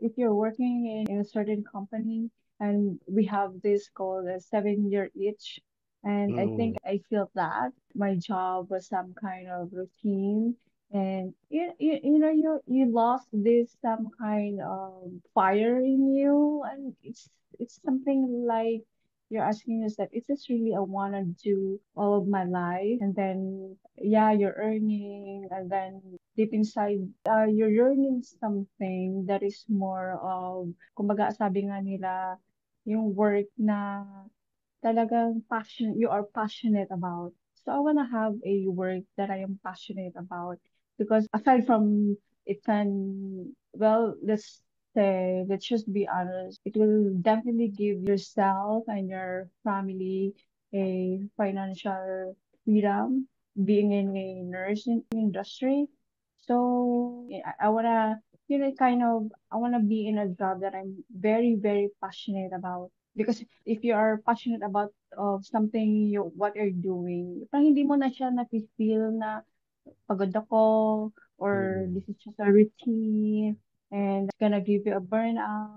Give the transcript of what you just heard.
if you're working in a certain company and we have this called a 7 year itch, and I think Mm, I feel that my job was some kind of routine, and you lost this some kind of fire in you, and it's something like you're asking yourself, is this really I want to do all of my life? And then, yeah, you're earning, and then deep inside, you're yearning something that is more of, kumbaga sabi nga nila, yung work na talagang you are passionate about. So I want to have a work that I am passionate about because aside from it can, well, let's just be honest, it will definitely give yourself and your family a financial freedom being in a nursing industry. So yeah, I wanna, I wanna be in a job that I'm very, very passionate about. Because if you are passionate about of something what you're doing, parang hindi mo na siya na-feel na pagod ako or mm. this is just a routine and it's gonna give you a burnout.